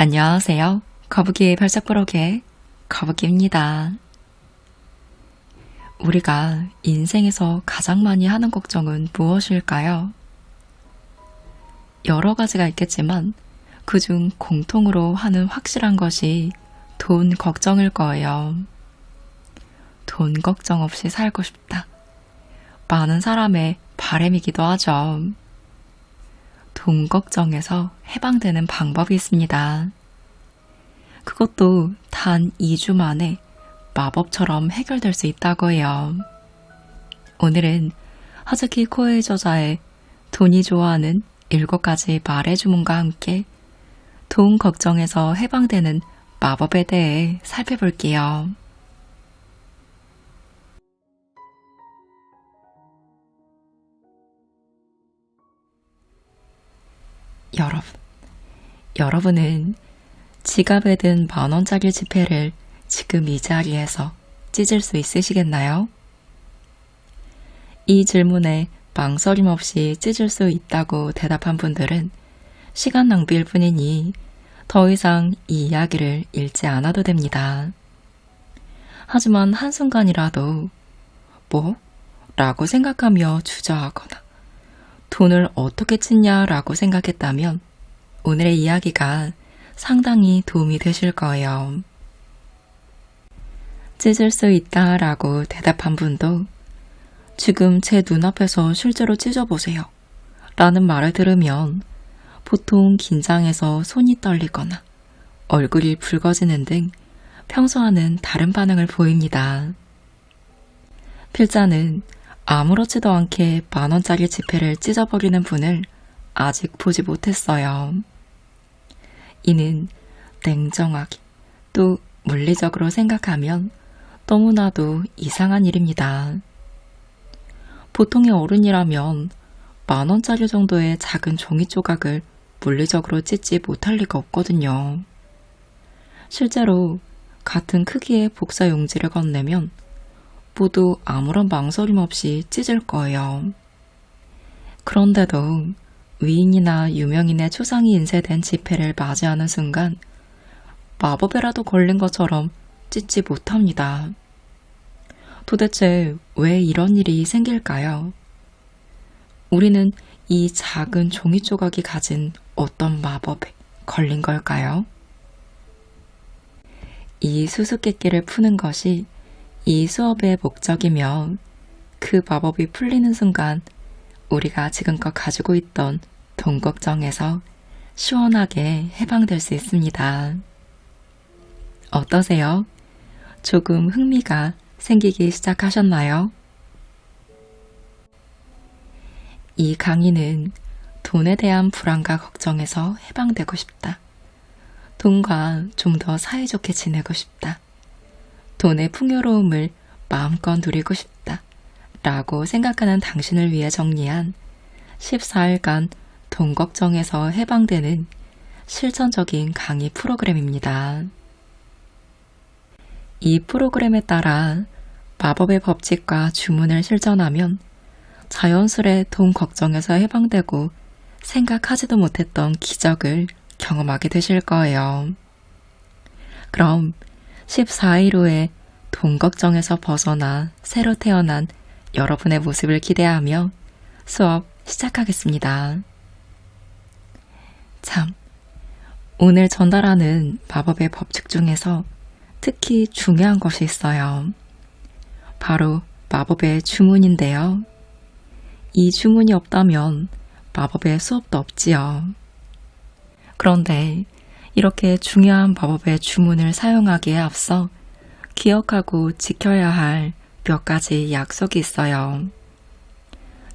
안녕하세요. 거북이의 발작부록의 거북이입니다. 우리가 인생에서 가장 많이 하는 걱정은 무엇일까요? 여러 가지가 있겠지만 그중 공통으로 하는 확실한 것이 돈 걱정일 거예요. 돈 걱정 없이 살고 싶다. 많은 사람의 바람이기도 하죠. 돈 걱정에서 해방되는 방법이 있습니다. 그것도 단 2주 만에 마법처럼 해결될 수 있다고 해요. 오늘은 하즈키 코에이 저자의 돈이 좋아하는 7가지 말의 주문과 함께 돈 걱정에서 해방되는 마법에 대해 살펴볼게요. 여러분은 지갑에 든 10,000원짜리 지폐를 지금 이 자리에서 찢을 수 있으시겠나요? 이 질문에 망설임 없이 찢을 수 있다고 대답한 분들은 시간 낭비일 뿐이니 더 이상 이 이야기를 읽지 않아도 됩니다. 하지만 한순간이라도 뭐? 라고 생각하며 주저하거나 돈을 어떻게 찢냐라고 생각했다면 오늘의 이야기가 상당히 도움이 되실 거예요. 찢을 수 있다라고 대답한 분도 지금 제 눈앞에서 실제로 찢어보세요 라는 말을 들으면 보통 긴장해서 손이 떨리거나 얼굴이 붉어지는 등 평소와는 다른 반응을 보입니다. 필자는 아무렇지도 않게 10,000원짜리 지폐를 찢어버리는 분을 아직 보지 못했어요. 이는 냉정하게 또 물리적으로 생각하면 너무나도 이상한 일입니다. 보통의 어른이라면 10,000원짜리 정도의 작은 종이 조각을 물리적으로 찢지 못할 리가 없거든요. 실제로 같은 크기의 복사 용지를 건네면 모두 아무런 망설임 없이 찢을 거예요. 그런데도 위인이나 유명인의 초상이 인쇄된 지폐를 맞이하는 순간 마법에라도 걸린 것처럼 찢지 못합니다. 도대체 왜 이런 일이 생길까요? 우리는 이 작은 종이 조각이 가진 어떤 마법에 걸린 걸까요? 이 수수께끼를 푸는 것이 이 수업의 목적이며 그 마법이 풀리는 순간 우리가 지금껏 가지고 있던 돈 걱정에서 시원하게 해방될 수 있습니다. 어떠세요? 조금 흥미가 생기기 시작하셨나요? 이 강의는 돈에 대한 불안과 걱정에서 해방되고 싶다. 돈과 좀 더 사이좋게 지내고 싶다. 돈의 풍요로움을 마음껏 누리고 싶다. 라고 생각하는 당신을 위해 정리한 14일간 돈 걱정에서 해방되는 실천적인 강의 프로그램입니다. 이 프로그램에 따라 마법의 법칙과 주문을 실천하면 자연스레 돈 걱정에서 해방되고 생각하지도 못했던 기적을 경험하게 되실 거예요. 그럼 14일 후에 돈 걱정에서 벗어나 새로 태어난 여러분의 모습을 기대하며 수업 시작하겠습니다. 참, 오늘 전달하는 마법의 법칙 중에서 특히 중요한 것이 있어요. 바로 마법의 주문인데요. 이 주문이 없다면 마법의 수업도 없지요. 그런데 이렇게 중요한 마법의 주문을 사용하기에 앞서 기억하고 지켜야 할 몇 가지 약속이 있어요.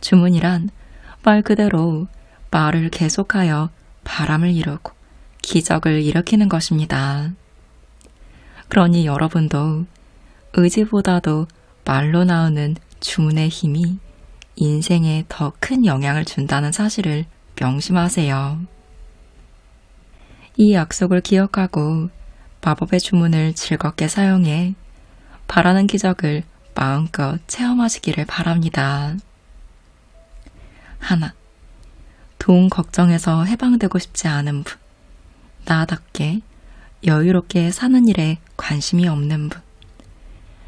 주문이란 말 그대로 말을 계속하여 바람을 이루고 기적을 일으키는 것입니다. 그러니 여러분도 의지보다도 말로 나오는 주문의 힘이 인생에 더 큰 영향을 준다는 사실을 명심하세요. 이 약속을 기억하고 마법의 주문을 즐겁게 사용해 바라는 기적을 마음껏 체험하시기를 바랍니다. 하나, 돈 걱정에서 해방되고 싶지 않은 분, 나답게 여유롭게 사는 일에 관심이 없는 분,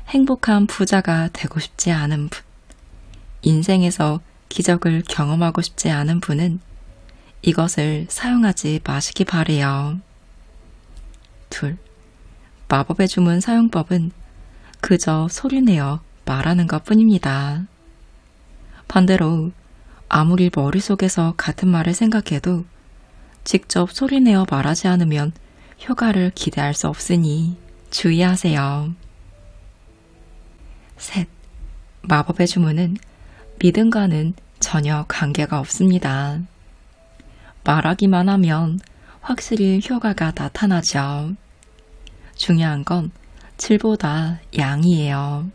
행복한 부자가 되고 싶지 않은 분, 인생에서 기적을 경험하고 싶지 않은 분은 이것을 사용하지 마시기 바래요. 2. 마법의 주문 사용법은 그저 소리내어 말하는 것 뿐입니다. 반대로 아무리 머릿속에서 같은 말을 생각해도 직접 소리내어 말하지 않으면 효과를 기대할 수 없으니 주의하세요. 3. 마법의 주문은 믿음과는 전혀 관계가 없습니다. 말하기만 하면 확실히 효과가 나타나죠. 중요한 건 질보다 양이에요.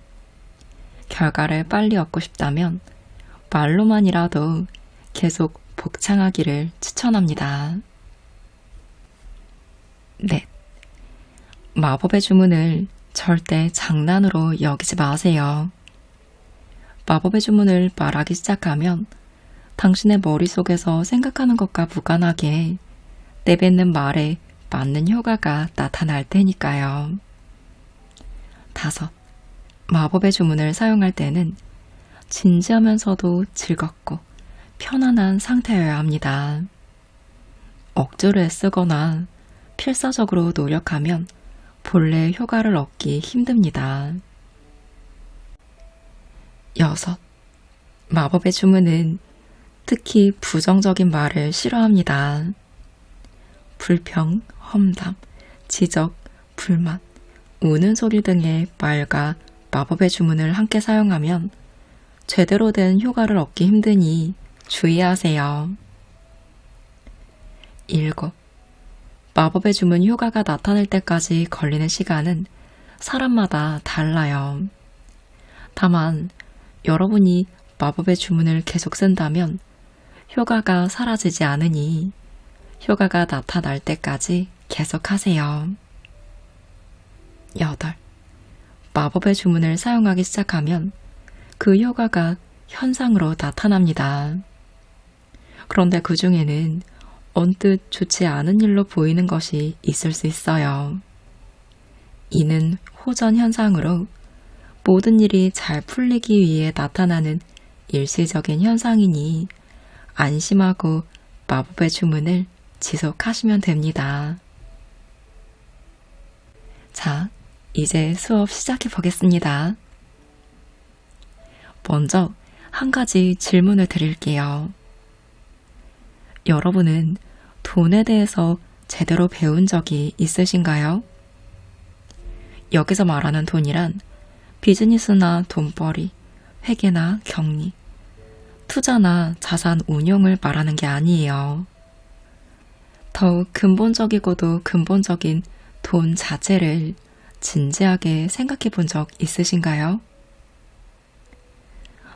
결과를 빨리 얻고 싶다면 말로만이라도 계속 복창하기를 추천합니다. 넷. 마법의 주문을 절대 장난으로 여기지 마세요. 마법의 주문을 말하기 시작하면 당신의 머릿속에서 생각하는 것과 무관하게 내뱉는 말에 맞는 효과가 나타날 테니까요. 5. 마법의 주문을 사용할 때는 진지하면서도 즐겁고 편안한 상태여야 합니다. 억지로 애쓰거나 필사적으로 노력하면 본래 효과를 얻기 힘듭니다. 6. 마법의 주문은 특히 부정적인 말을 싫어합니다. 불평, 험담, 지적, 불만, 우는 소리 등의 말과 마법의 주문을 함께 사용하면 제대로 된 효과를 얻기 힘드니 주의하세요. 7. 마법의 주문 효과가 나타날 때까지 걸리는 시간은 사람마다 달라요. 다만 여러분이 마법의 주문을 계속 쓴다면 효과가 사라지지 않으니 효과가 나타날 때까지 계속하세요. 8. 마법의 주문을 사용하기 시작하면 그 효과가 현상으로 나타납니다. 그런데 그 중에는 언뜻 좋지 않은 일로 보이는 것이 있을 수 있어요. 이는 호전 현상으로 모든 일이 잘 풀리기 위해 나타나는 일시적인 현상이니 안심하고 마법의 주문을 지속하시면 됩니다. 자, 이제 수업 시작해 보겠습니다. 먼저 한 가지 질문을 드릴게요. 여러분은 돈에 대해서 제대로 배운 적이 있으신가요? 여기서 말하는 돈이란 비즈니스나 돈벌이, 회계나 격리, 투자나 자산 운용을 말하는 게 아니에요. 더욱 근본적이고도 근본적인 돈 자체를 진지하게 생각해 본 적 있으신가요?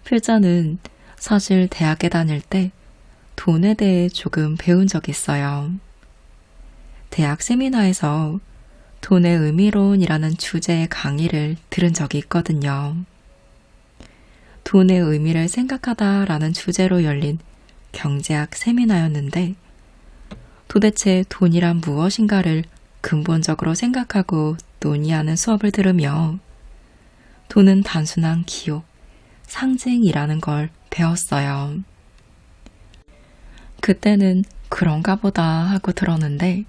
필자는 사실 대학에 다닐 때 돈에 대해 조금 배운 적이 있어요. 대학 세미나에서 돈의 의미론이라는 주제의 강의를 들은 적이 있거든요. 돈의 의미를 생각하다라는 주제로 열린 경제학 세미나였는데 도대체 돈이란 무엇인가를 근본적으로 생각하고 논의하는 수업을 들으며 돈은 단순한 기호, 상징이라는 걸 배웠어요. 그때는 그런가 보다 하고 들었는데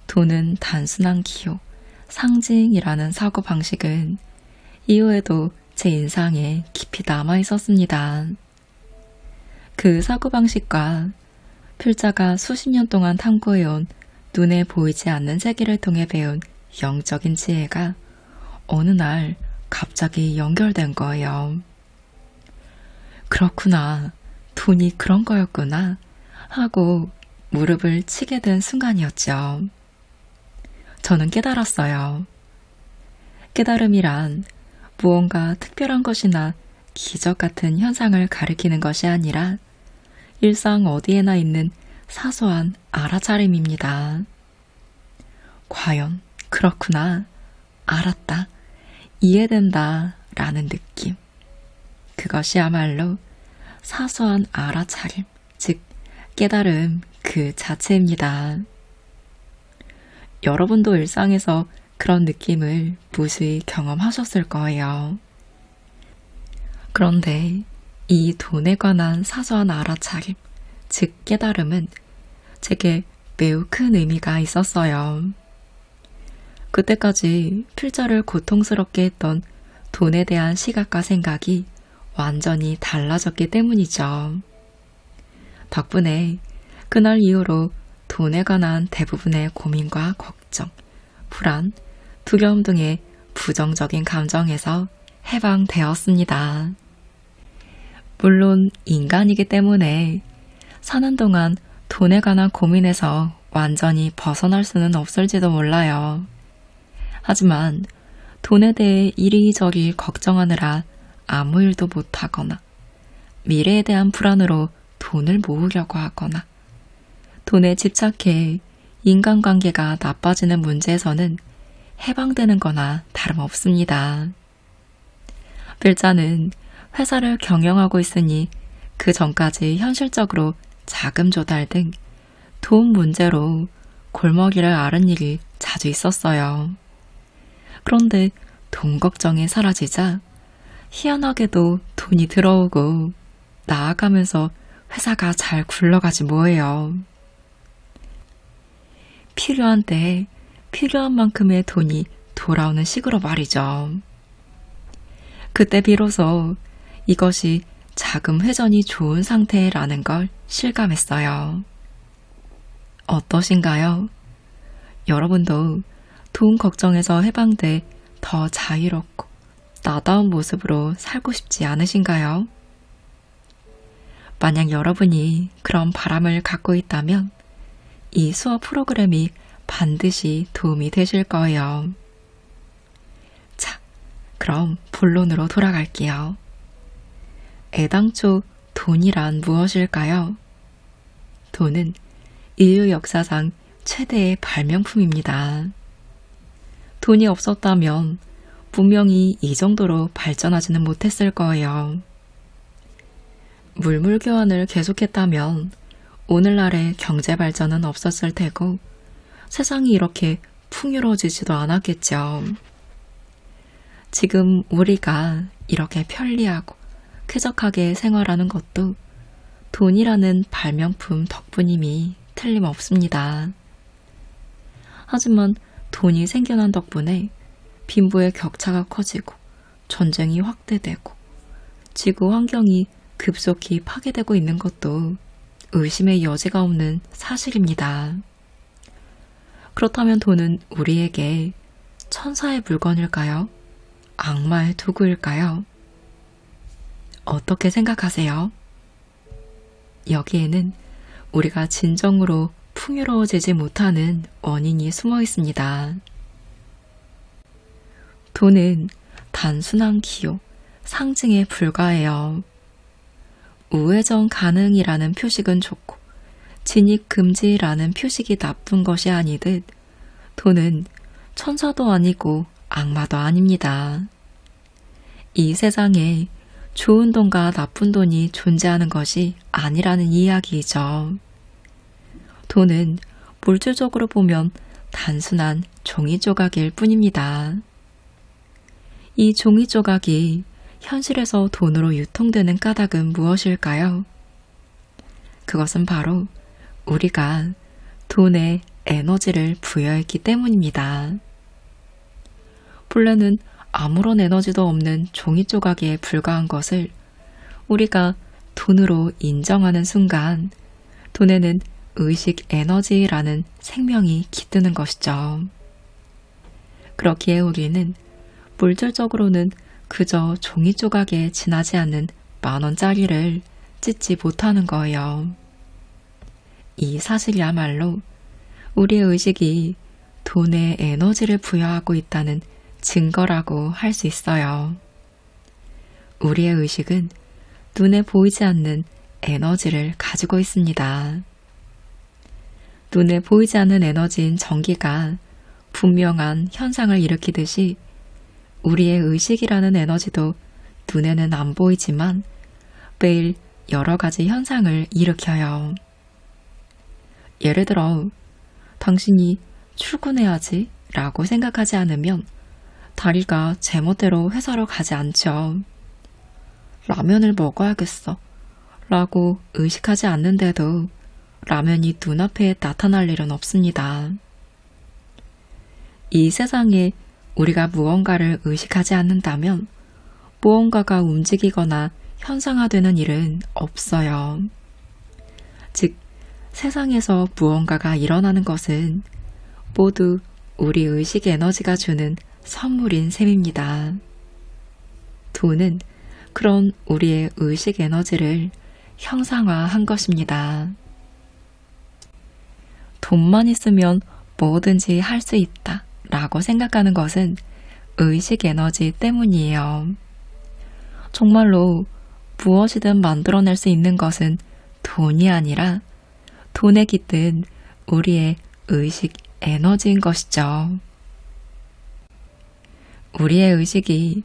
돈은 단순한 기호, 상징이라는 사고방식은 이후에도 제 인상에 깊이 남아 있었습니다. 그 사고방식과 필자가 수십 년 동안 탐구해온 눈에 보이지 않는 세계를 통해 배운 영적인 지혜가 어느 날 갑자기 연결된 거예요. 그렇구나, 돈이 그런 거였구나 하고 무릎을 치게 된 순간이었죠. 저는 깨달았어요. 깨달음이란 무언가 특별한 것이나 기적 같은 현상을 가리키는 것이 아니라 일상 어디에나 있는 사소한 알아차림입니다. 과연 그렇구나, 알았다, 이해된다 라는 느낌. 그것이야말로 사소한 알아차림, 즉 깨달음 그 자체입니다. 여러분도 일상에서 그런 느낌을 무수히 경험하셨을 거예요. 그런데 이 돈에 관한 사소한 알아차림, 즉 깨달음은 제게 매우 큰 의미가 있었어요. 그때까지 필자를 고통스럽게 했던 돈에 대한 시각과 생각이 완전히 달라졌기 때문이죠. 덕분에 그날 이후로 돈에 관한 대부분의 고민과 걱정, 불안, 두려움 등의 부정적인 감정에서 해방되었습니다. 물론 인간이기 때문에 사는 동안 돈에 관한 고민에서 완전히 벗어날 수는 없을지도 몰라요. 하지만 돈에 대해 이리저리 걱정하느라 아무 일도 못하거나 미래에 대한 불안으로 돈을 모으려고 하거나 돈에 집착해 인간관계가 나빠지는 문제에서는 해방되는 거나 다름없습니다. 필자는 회사를 경영하고 있으니 그 전까지 현실적으로 자금 조달 등 돈 문제로 골머리를 앓은 일이 자주 있었어요. 그런데 돈 걱정이 사라지자 희한하게도 돈이 들어오고 나아가면서 회사가 잘 굴러가지 뭐예요. 필요한 때에 필요한 만큼의 돈이 돌아오는 식으로 말이죠. 그때 비로소 이것이 자금 회전이 좋은 상태라는 걸 실감했어요. 어떠신가요? 여러분도 돈 걱정에서 해방돼 더 자유롭고 나다운 모습으로 살고 싶지 않으신가요? 만약 여러분이 그런 바람을 갖고 있다면 이 수업 프로그램이 반드시 도움이 되실 거예요. 자, 그럼 본론으로 돌아갈게요. 애당초 돈이란 무엇일까요? 돈은 인류 역사상 최대의 발명품입니다. 돈이 없었다면 분명히 이 정도로 발전하지는 못했을 거예요. 물물 교환을 계속했다면 오늘날의 경제 발전은 없었을 테고 세상이 이렇게 풍요로워지지도 않았겠죠. 지금 우리가 이렇게 편리하고 쾌적하게 생활하는 것도 돈이라는 발명품 덕분임이 틀림없습니다. 하지만 돈이 생겨난 덕분에 빈부의 격차가 커지고 전쟁이 확대되고 지구 환경이 급속히 파괴되고 있는 것도 의심의 여지가 없는 사실입니다. 그렇다면 돈은 우리에게 천사의 물건일까요? 악마의 도구일까요? 어떻게 생각하세요? 여기에는 우리가 진정으로 풍요로워지지 못하는 원인이 숨어 있습니다. 돈은 단순한 기호, 상징에 불과해요. 우회전 가능이라는 표식은 좋고 진입 금지라는 표식이 나쁜 것이 아니듯 돈은 천사도 아니고 악마도 아닙니다. 이 세상에 좋은 돈과 나쁜 돈이 존재하는 것이 아니라는 이야기이죠. 돈은 물질적으로 보면 단순한 종이 조각일 뿐입니다. 이 종이 조각이 현실에서 돈으로 유통되는 까닭은 무엇일까요? 그것은 바로 우리가 돈에 에너지를 부여했기 때문입니다. 본래는 아무런 에너지도 없는 종이 조각에 불과한 것을 우리가 돈으로 인정하는 순간 돈에는 의식 에너지라는 생명이 깃드는 것이죠. 그렇기에 우리는 물질적으로는 그저 종이 조각에 지나지 않는 10,000원짜리를 찢지 못하는 거예요. 이 사실이야말로 우리의 의식이 돈에 에너지를 부여하고 있다는 증거라고 할 수 있어요. 우리의 의식은 눈에 보이지 않는 에너지를 가지고 있습니다. 눈에 보이지 않는 에너지인 전기가 분명한 현상을 일으키듯이 우리의 의식이라는 에너지도 눈에는 안 보이지만 매일 여러 가지 현상을 일으켜요. 예를 들어 당신이 출근해야지 라고 생각하지 않으면 다리가 제멋대로 회사로 가지 않죠. 라면을 먹어야겠어 라고 의식하지 않는데도 라면이 눈앞에 나타날 일은 없습니다. 이 세상에 우리가 무언가를 의식하지 않는다면 무언가가 움직이거나 현상화되는 일은 없어요. 즉, 세상에서 무언가가 일어나는 것은 모두 우리 의식 에너지가 주는 선물인 셈입니다. 돈은 그런 우리의 의식 에너지를 형상화한 것입니다. 돈만 있으면 뭐든지 할 수 있다 라고 생각하는 것은 의식 에너지 때문이에요. 정말로 무엇이든 만들어낼 수 있는 것은 돈이 아니라 돈에 깃든 우리의 의식 에너지인 것이죠. 우리의 의식이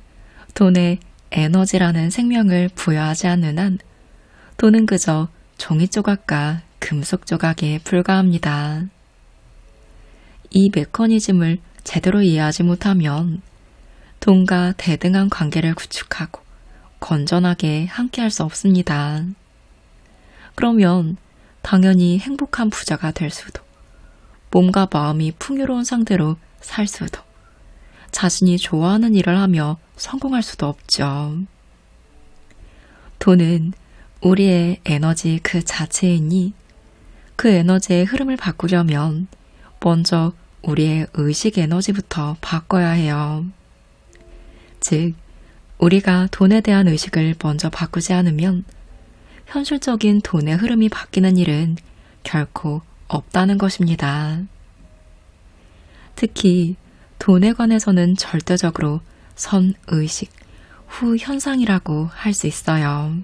돈에 에너지라는 생명을 부여하지 않는 한 돈은 그저 종이 조각과 금속 조각에 불과합니다. 이 메커니즘을 제대로 이해하지 못하면 돈과 대등한 관계를 구축하고 건전하게 함께할 수 없습니다. 그러면 당연히 행복한 부자가 될 수도, 몸과 마음이 풍요로운 상태로 살 수도, 자신이 좋아하는 일을 하며 성공할 수도 없죠. 돈은 우리의 에너지 그 자체이니 그 에너지의 흐름을 바꾸려면 먼저 우리의 의식 에너지부터 바꿔야 해요. 즉, 우리가 돈에 대한 의식을 먼저 바꾸지 않으면 현실적인 돈의 흐름이 바뀌는 일은 결코 없다는 것입니다. 특히 돈에 관해서는 절대적으로 선의식, 후현상이라고 할 수 있어요.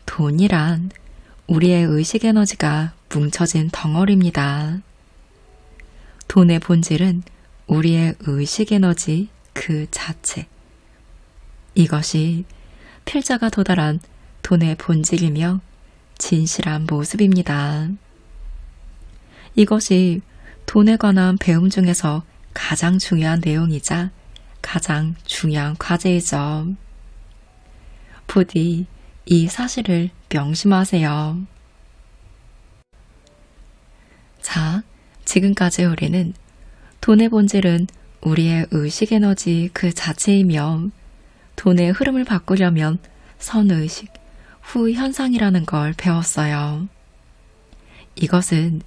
돈이란 우리의 의식 에너지가 뭉쳐진 덩어리입니다. 돈의 본질은 우리의 의식 에너지 그 자체. 이것이 필자가 도달한 돈의 본질이며 진실한 모습입니다. 이것이 돈에 관한 배움 중에서 가장 중요한 내용이자 가장 중요한 과제이죠. 부디 이 사실을 명심하세요. 자, 지금까지 우리는 돈의 본질은 우리의 의식 에너지 그 자체이며 돈의 흐름을 바꾸려면 선의식, 후현상이라는 걸 배웠어요. 이것은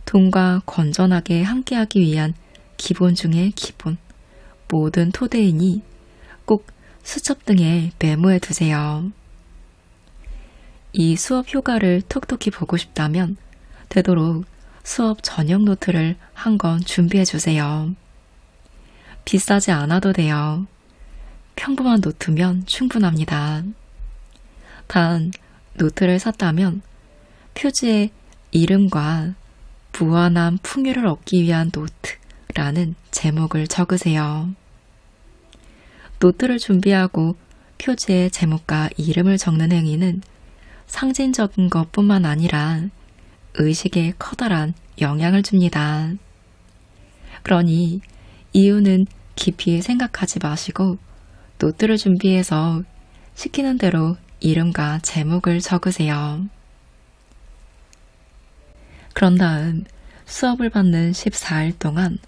돈과 건전하게 함께하기 위한 기본 중의 기본, 모든 토대이니 꼭 수첩 등에 메모해 두세요. 이 수업 효과를 톡톡히 보고 싶다면 되도록 수업 전용 노트를 한 권 준비해 주세요. 비싸지 않아도 돼요. 평범한 노트면 충분합니다. 단, 노트를 샀다면 표지에 이름과 무한한 풍요를 얻기 위한 노트라는 제목을 적으세요. 노트를 준비하고 표지에 제목과 이름을 적는 행위는 상징적인 것뿐만 아니라 의식에 커다란 영향을 줍니다. 그러니 이유는 깊이 생각하지 마시고 노트를 준비해서 시키는 대로 이름과 제목을 적으세요. 그런 다음 수업을 받는 14일 동안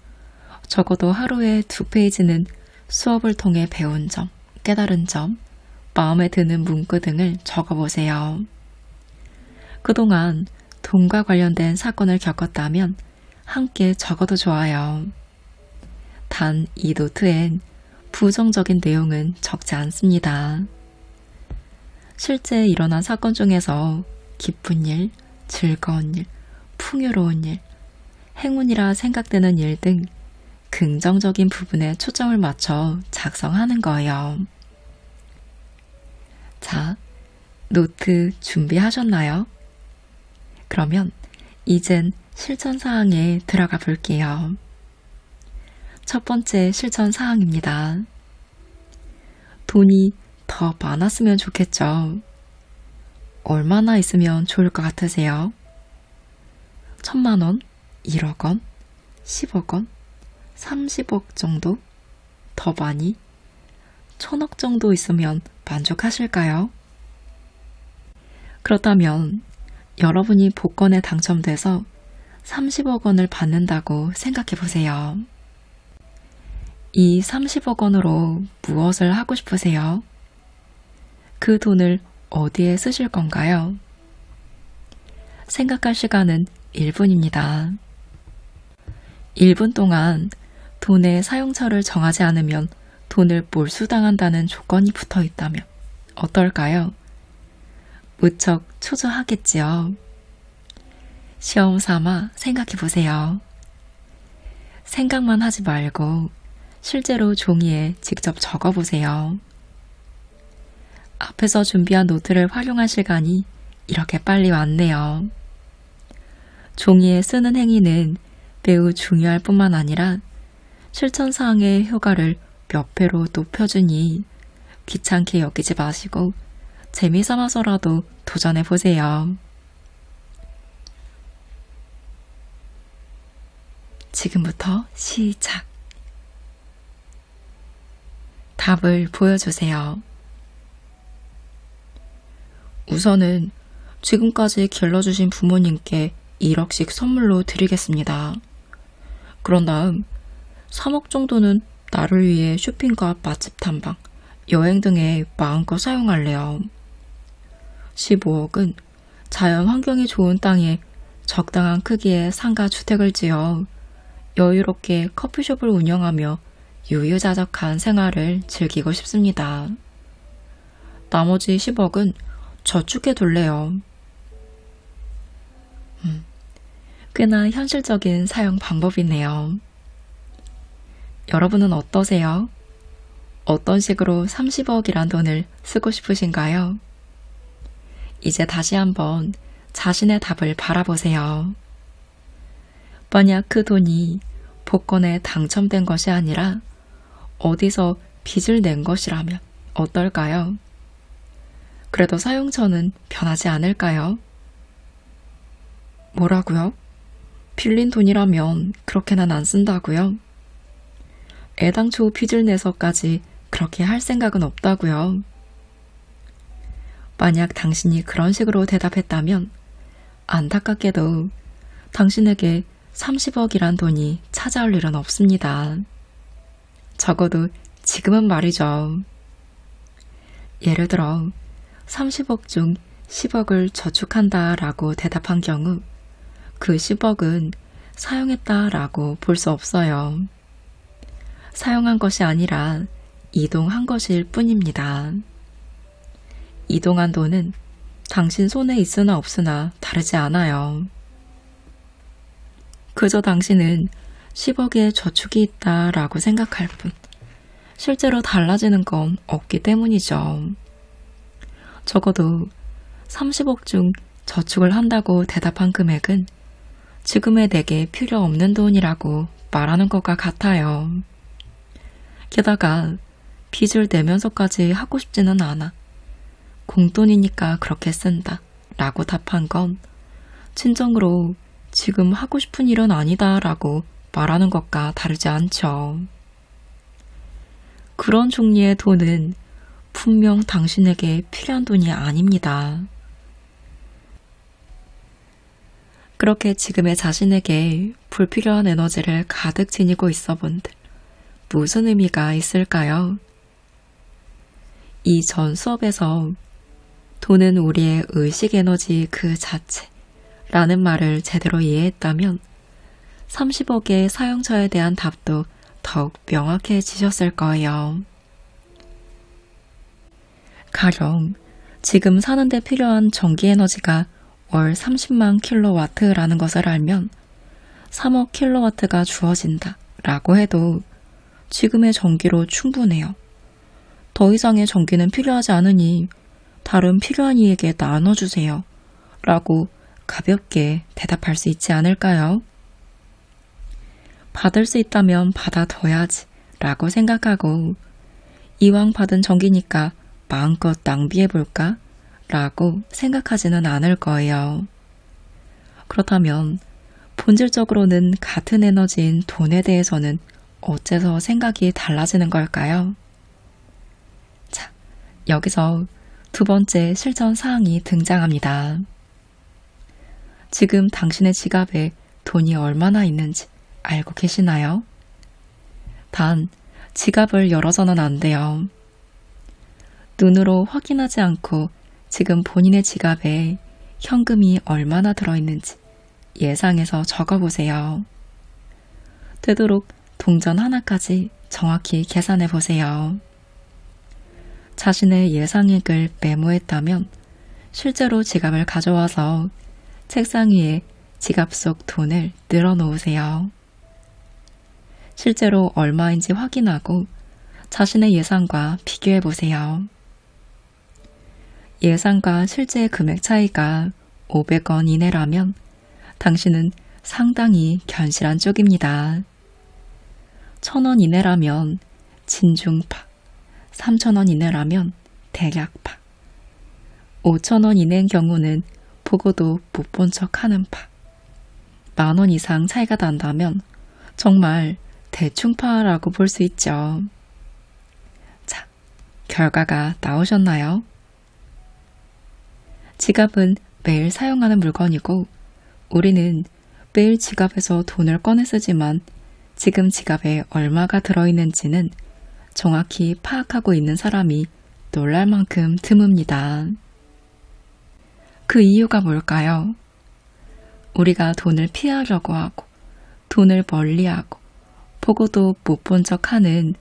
적어도 하루에 2페이지는 수업을 통해 배운 점, 깨달은 점, 마음에 드는 문구 등을 적어보세요. 그동안 돈과 관련된 사건을 겪었다면 함께 적어도 좋아요. 단 이 노트엔 부정적인 내용은 적지 않습니다. 실제 일어난 사건 중에서 기쁜 일, 즐거운 일, 풍요로운 일, 행운이라 생각되는 일 등 긍정적인 부분에 초점을 맞춰 작성하는 거예요. 자, 노트 준비하셨나요? 그러면 이젠 실천 사항에 들어가 볼게요. 첫 번째 실천 사항입니다. 돈이 더 많았으면 좋겠죠. 얼마나 있으면 좋을 것 같으세요? 1,000만 원? 1억 원? 10억 원? 30억 정도? 더 많이? 1000억 정도 있으면 만족하실까요? 그렇다면 여러분이 복권에 당첨돼서 30억 원을 받는다고 생각해 보세요. 이 30억 원으로 무엇을 하고 싶으세요? 그 돈을 어디에 쓰실 건가요? 생각할 시간은 1분입니다. 1분 동안 돈의 사용처를 정하지 않으면 돈을 몰수당한다는 조건이 붙어 있다면 어떨까요? 무척 초조하겠지요. 시험 삼아 생각해 보세요. 생각만 하지 말고 실제로 종이에 직접 적어 보세요. 앞에서 준비한 노트를 활용할 시간이 이렇게 빨리 왔네요. 종이에 쓰는 행위는 매우 중요할 뿐만 아니라 실천사항의 효과를 몇 배로 높여주니 귀찮게 여기지 마시고 재미삼아서라도 도전해보세요. 지금부터 시작. 답을 보여주세요. 우선은 지금까지 길러주신 부모님께 1억씩 선물로 드리겠습니다. 그런 다음 3억 정도는 나를 위해 쇼핑과 맛집 탐방, 여행 등에 마음껏 사용할래요. 15억은 자연 환경이 좋은 땅에 적당한 크기의 상가 주택을 지어 여유롭게 커피숍을 운영하며 유유자적한 생활을 즐기고 싶습니다. 나머지 10억은 저축해 둘래요. 꽤나 현실적인 사용 방법이네요. 여러분은 어떠세요? 어떤 식으로 30억이란 돈을 쓰고 싶으신가요? 이제 다시 한번 자신의 답을 바라보세요. 만약 그 돈이 복권에 당첨된 것이 아니라 어디서 빚을 낸 것이라면 어떨까요? 그래도 사용처는 변하지 않을까요? 뭐라고요? 빌린 돈이라면 그렇게는 안 쓴다고요? 애당초 빚을 내서까지 그렇게 할 생각은 없다고요? 만약 당신이 그런 식으로 대답했다면 안타깝게도 당신에게 30억이란 돈이 찾아올 일은 없습니다. 적어도 지금은 말이죠. 예를 들어 30억 중 10억을 저축한다 라고 대답한 경우 그 10억은 사용했다 라고 볼 수 없어요. 사용한 것이 아니라 이동한 것일 뿐입니다. 이동한 돈은 당신 손에 있으나 없으나 다르지 않아요. 그저 당신은 10억의 저축이 있다 라고 생각할 뿐 실제로 달라지는 건 없기 때문이죠. 적어도 30억 중 저축을 한다고 대답한 금액은 지금의 내게 필요 없는 돈이라고 말하는 것과 같아요. 게다가 빚을 내면서까지 하고 싶지는 않아. 공돈이니까 그렇게 쓴다 라고 답한 건 진정으로 지금 하고 싶은 일은 아니다 라고 말하는 것과 다르지 않죠. 그런 종류의 돈은 분명 당신에게 필요한 돈이 아닙니다. 그렇게 지금의 자신에게 불필요한 에너지를 가득 지니고 있어 본들 무슨 의미가 있을까요? 이 전 수업에서 돈은 우리의 의식 에너지 그 자체라는 말을 제대로 이해했다면 30억의 사용처에 대한 답도 더욱 명확해지셨을 거예요. 가령 지금 사는데 필요한 전기 에너지가 월 30만 킬로와트라는 것을 알면 3억 킬로와트가 주어진다 라고 해도 지금의 전기로 충분해요. 더 이상의 전기는 필요하지 않으니 다른 필요한 이에게 나눠주세요 라고 가볍게 대답할 수 있지 않을까요? 받을 수 있다면 받아둬야지 라고 생각하고 이왕 받은 전기니까 마음껏 낭비해볼까? 라고 생각하지는 않을 거예요. 그렇다면 본질적으로는 같은 에너지인 돈에 대해서는 어째서 생각이 달라지는 걸까요? 자, 여기서 두 번째 실천 사항이 등장합니다. 지금 당신의 지갑에 돈이 얼마나 있는지 알고 계시나요? 단, 지갑을 열어서는 안 돼요. 눈으로 확인하지 않고 지금 본인의 지갑에 현금이 얼마나 들어있는지 예상해서 적어보세요. 되도록 동전 하나까지 정확히 계산해 보세요. 자신의 예상액을 메모했다면 실제로 지갑을 가져와서 책상 위에 지갑 속 돈을 늘어놓으세요. 실제로 얼마인지 확인하고 자신의 예상과 비교해 보세요. 예상과 실제 금액 차이가 500원 이내라면 당신은 상당히 견실한 쪽입니다. 1,000원 이내라면 진중파, 3,000원 이내라면 대략파, 5,000원 이내인 경우는 보고도 못 본 척 하는 파, 10,000원 이상 차이가 난다면 정말 대충파라고 볼 수 있죠. 자, 결과가 나오셨나요? 지갑은 매일 사용하는 물건이고 우리는 매일 지갑에서 돈을 꺼내 쓰지만 지금 지갑에 얼마가 들어있는지는 정확히 파악하고 있는 사람이 놀랄 만큼 드뭅니다. 그 이유가 뭘까요? 우리가 돈을 피하려고 하고 돈을 멀리하고 보고도 못 본 척하는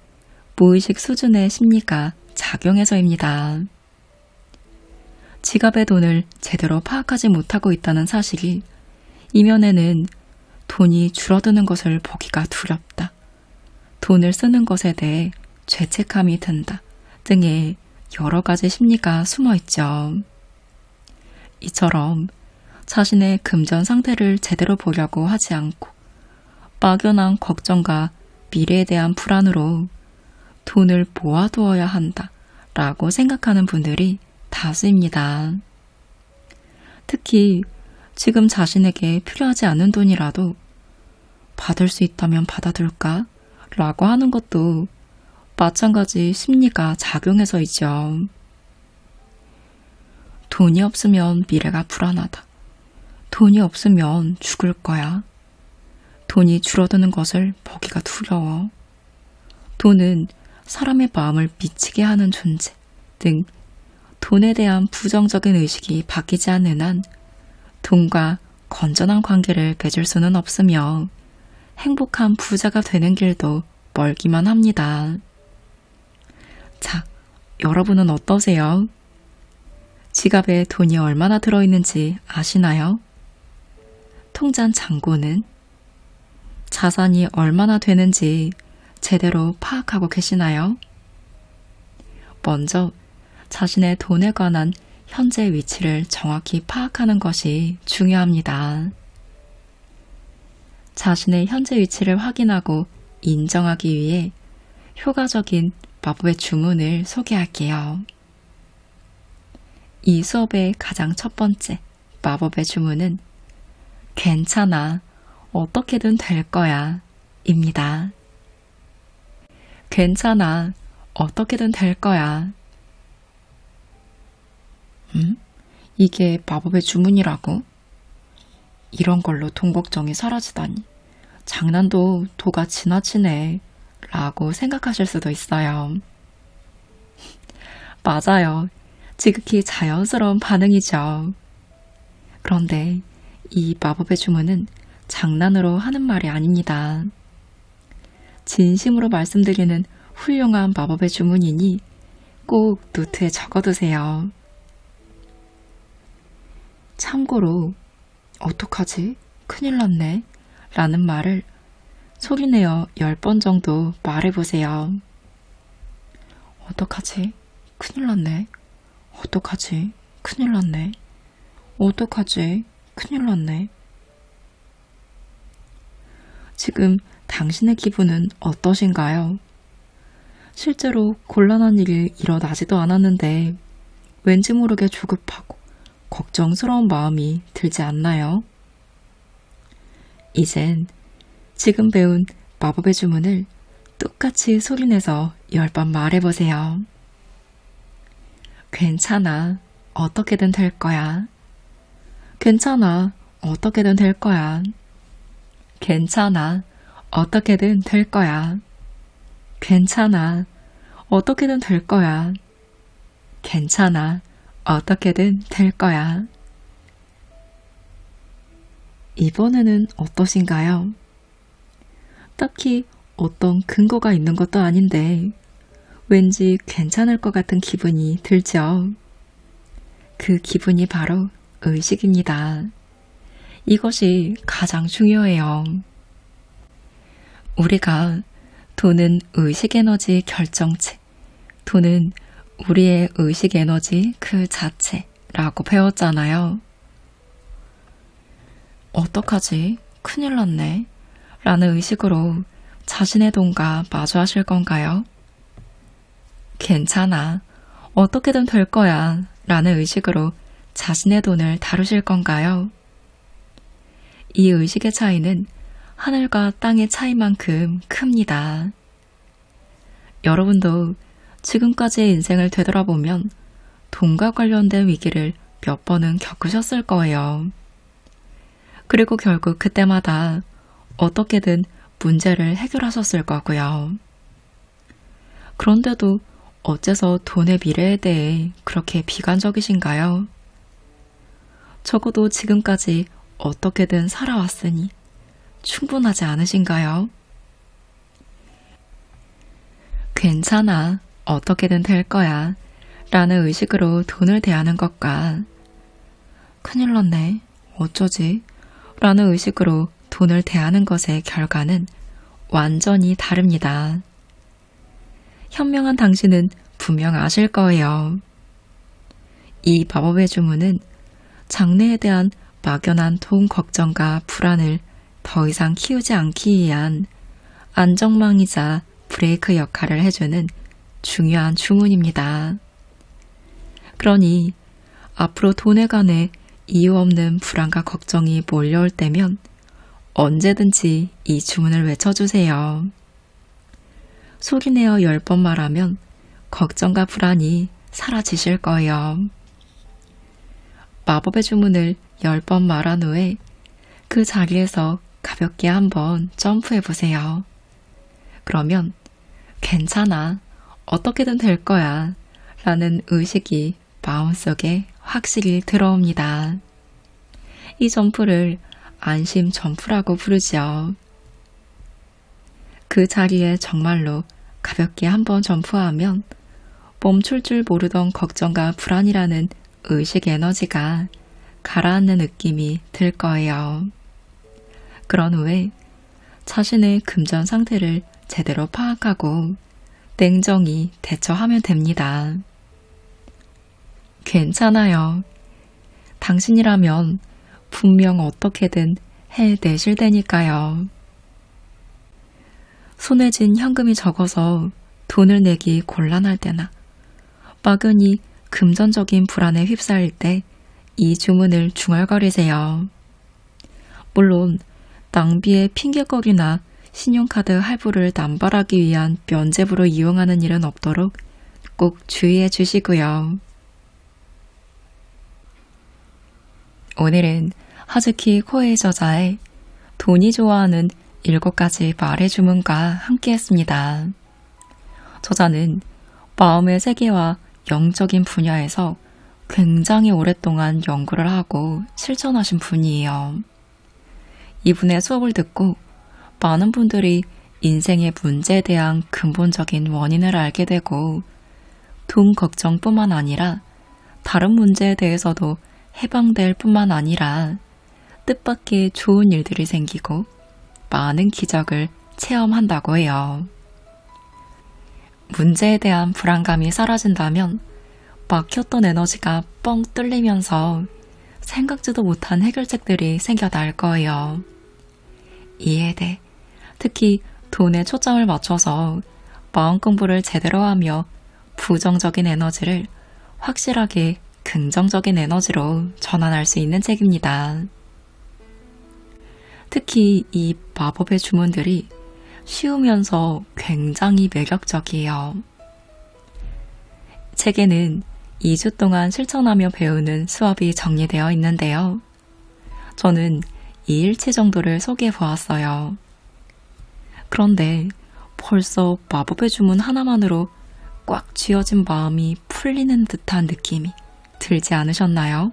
무의식 수준의 심리가 작용해서입니다. 지갑의 돈을 제대로 파악하지 못하고 있다는 사실이 이면에는 돈이 줄어드는 것을 보기가 두렵다, 돈을 쓰는 것에 대해 죄책감이 든다 등의 여러 가지 심리가 숨어 있죠. 이처럼 자신의 금전 상태를 제대로 보려고 하지 않고 막연한 걱정과 미래에 대한 불안으로 돈을 모아두어야 한다 라고 생각하는 분들이 다수입니다. 특히 지금 자신에게 필요하지 않은 돈이라도 받을 수 있다면 받아둘까? 라고 하는 것도 마찬가지 심리가 작용해서이죠. 돈이 없으면 미래가 불안하다. 돈이 없으면 죽을 거야. 돈이 줄어드는 것을 보기가 두려워. 돈은 사람의 마음을 미치게 하는 존재 등 돈에 대한 부정적인 의식이 바뀌지 않는 한 돈과 건전한 관계를 맺을 수는 없으며 행복한 부자가 되는 길도 멀기만 합니다. 자, 여러분은 어떠세요? 지갑에 돈이 얼마나 들어있는지 아시나요? 통장 잔고는? 자산이 얼마나 되는지 제대로 파악하고 계시나요? 먼저 자신의 돈에 관한 현재 위치를 정확히 파악하는 것이 중요합니다. 자신의 현재 위치를 확인하고 인정하기 위해 효과적인 마법의 주문을 소개할게요. 이 수업의 가장 첫 번째 마법의 주문은 괜찮아, 어떻게든 될 거야 입니다. 괜찮아, 어떻게든 될 거야. 이게 마법의 주문이라고? 이런 걸로 돈 걱정이 사라지다니. 장난도 도가 지나치네 라고 생각하실 수도 있어요. 맞아요. 지극히 자연스러운 반응이죠. 그런데 이 마법의 주문은 장난으로 하는 말이 아닙니다. 진심으로 말씀드리는 훌륭한 마법의 주문이니 꼭 노트에 적어두세요. 참고로 어떡하지? 큰일 났네 라는 말을 소리내어 10번 정도 말해보세요. 어떡하지? 큰일 났네. 어떡하지? 큰일 났네. 어떡하지? 큰일 났네. 지금 당신의 기분은 어떠신가요? 실제로 곤란한 일이 일어나지도 않았는데 왠지 모르게 조급하고 걱정스러운 마음이 들지 않나요? 이젠 지금 배운 마법의 주문을 똑같이 소리내서 10번 말해보세요. 괜찮아. 어떻게든 될 거야. 괜찮아. 어떻게든 될 거야. 괜찮아. 어떻게든 될 거야. 괜찮아. 어떻게든 될 거야. 괜찮아. 어떻게든 될 거야. 이번에는 어떠신가요? 딱히 어떤 근거가 있는 것도 아닌데 왠지 괜찮을 것 같은 기분이 들죠. 그 기분이 바로 의식입니다. 이것이 가장 중요해요. 우리가 돈은 의식 에너지 결정체, 돈은 우리의 의식 에너지 그 자체라고 배웠잖아요. 어떡하지? 큰일 났네. 라는 의식으로 자신의 돈과 마주하실 건가요? 괜찮아. 어떻게든 될 거야. 라는 의식으로 자신의 돈을 다루실 건가요? 이 의식의 차이는 하늘과 땅의 차이만큼 큽니다. 여러분도 지금까지의 인생을 되돌아보면 돈과 관련된 위기를 몇 번은 겪으셨을 거예요. 그리고 결국 그때마다 어떻게든 문제를 해결하셨을 거고요. 그런데도 어째서 돈의 미래에 대해 그렇게 비관적이신가요? 적어도 지금까지 어떻게든 살아왔으니 충분하지 않으신가요? 괜찮아. 어떻게든 될 거야. 라는 의식으로 돈을 대하는 것과 큰일 났네. 어쩌지? 라는 의식으로 돈을 대하는 것의 결과는 완전히 다릅니다. 현명한 당신은 분명 아실 거예요. 이 마법의 주문은 장래에 대한 막연한 돈 걱정과 불안을 더 이상 키우지 않기 위한 안정망이자 브레이크 역할을 해주는 중요한 주문입니다. 그러니 앞으로 돈에 관해 이유 없는 불안과 걱정이 몰려올 때면 언제든지 이 주문을 외쳐주세요. 소리내어 10번 말하면 걱정과 불안이 사라지실 거예요. 마법의 주문을 10번 말한 후에 그 자리에서 가볍게 한번 점프해 보세요. 그러면 괜찮아. 어떻게든 될 거야. 라는 의식이 마음속에 확실히 들어옵니다. 이 점프를 안심 점프라고 부르죠. 그 자리에 정말로 가볍게 한번 점프하면 멈출 줄 모르던 걱정과 불안이라는 의식 에너지가 가라앉는 느낌이 들 거예요. 그런 후에 자신의 금전 상태를 제대로 파악하고 냉정히 대처하면 됩니다. 괜찮아요. 당신이라면 분명 어떻게든 해내실 테니까요. 손에 쥔 현금이 적어서 돈을 내기 곤란할 때나 막연히 금전적인 불안에 휩싸일 때 이 주문을 중얼거리세요. 물론 낭비의 핑계거리나 신용카드 할부를 남발하기 위한 면죄부로 이용하는 일은 없도록 꼭 주의해 주시고요. 오늘은 하즈키 코에이 저자의 돈이 좋아하는 7가지 말의 주문과 함께 했습니다. 저자는 마음의 세계와 영적인 분야에서 굉장히 오랫동안 연구를 하고 실천하신 분이에요. 이분의 수업을 듣고 많은 분들이 인생의 문제에 대한 근본적인 원인을 알게 되고 돈 걱정뿐만 아니라 다른 문제에 대해서도 해방될 뿐만 아니라 뜻밖의 좋은 일들이 생기고 많은 기적을 체험한다고 해요. 문제에 대한 불안감이 사라진다면 막혔던 에너지가 뻥 뚫리면서 생각지도 못한 해결책들이 생겨날 거예요. 이에 대해 특히 돈에 초점을 맞춰서 마음 공부를 제대로 하며 부정적인 에너지를 확실하게 긍정적인 에너지로 전환할 수 있는 책입니다. 특히 이 마법의 주문들이 쉬우면서 굉장히 매력적이에요. 책에는 2주 동안 실천하며 배우는 수업이 정리되어 있는데요. 저는 2일치 정도를 소개해 보았어요. 그런데 벌써 마법의 주문 하나만으로 꽉 쥐어진 마음이 풀리는 듯한 느낌이 들지 않으셨나요?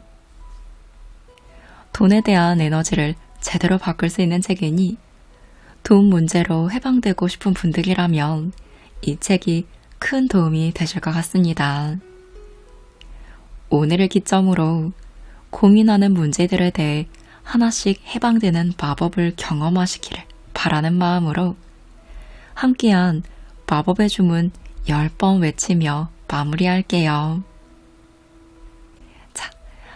돈에 대한 에너지를 제대로 바꿀 수 있는 책이니 돈 문제로 해방되고 싶은 분들이라면 이 책이 큰 도움이 되실 것 같습니다. 오늘을 기점으로 고민하는 문제들에 대해 하나씩 해방되는 마법을 경험하시기를 바라는 마음으로 함께한 마법의 주문 10번 외치며 마무리할게요. 자,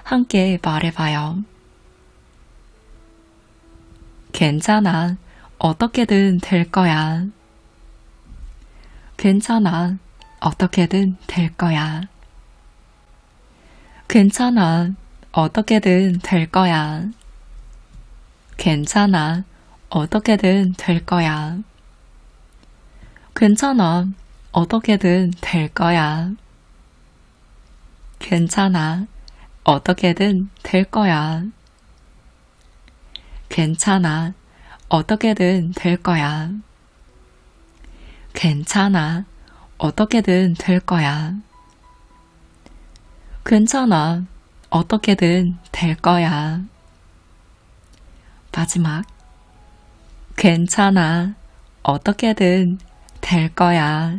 함께 말해봐요. 괜찮아. 어떻게든 될 거야. 괜찮아. 어떻게든 될 거야. 괜찮아. 어떻게든 될 거야. 괜찮아. 어떻게든 될 거야. 괜찮아. 어떻게든 될 거야. 괜찮아. 어떻게든 될 거야. 괜찮아. 어떻게든 될 거야. 괜찮아. 어떻게든 될 거야. 괜찮아. 어떻게든 될 거야. 마지막. 괜찮아. 어떻게든 될 거야.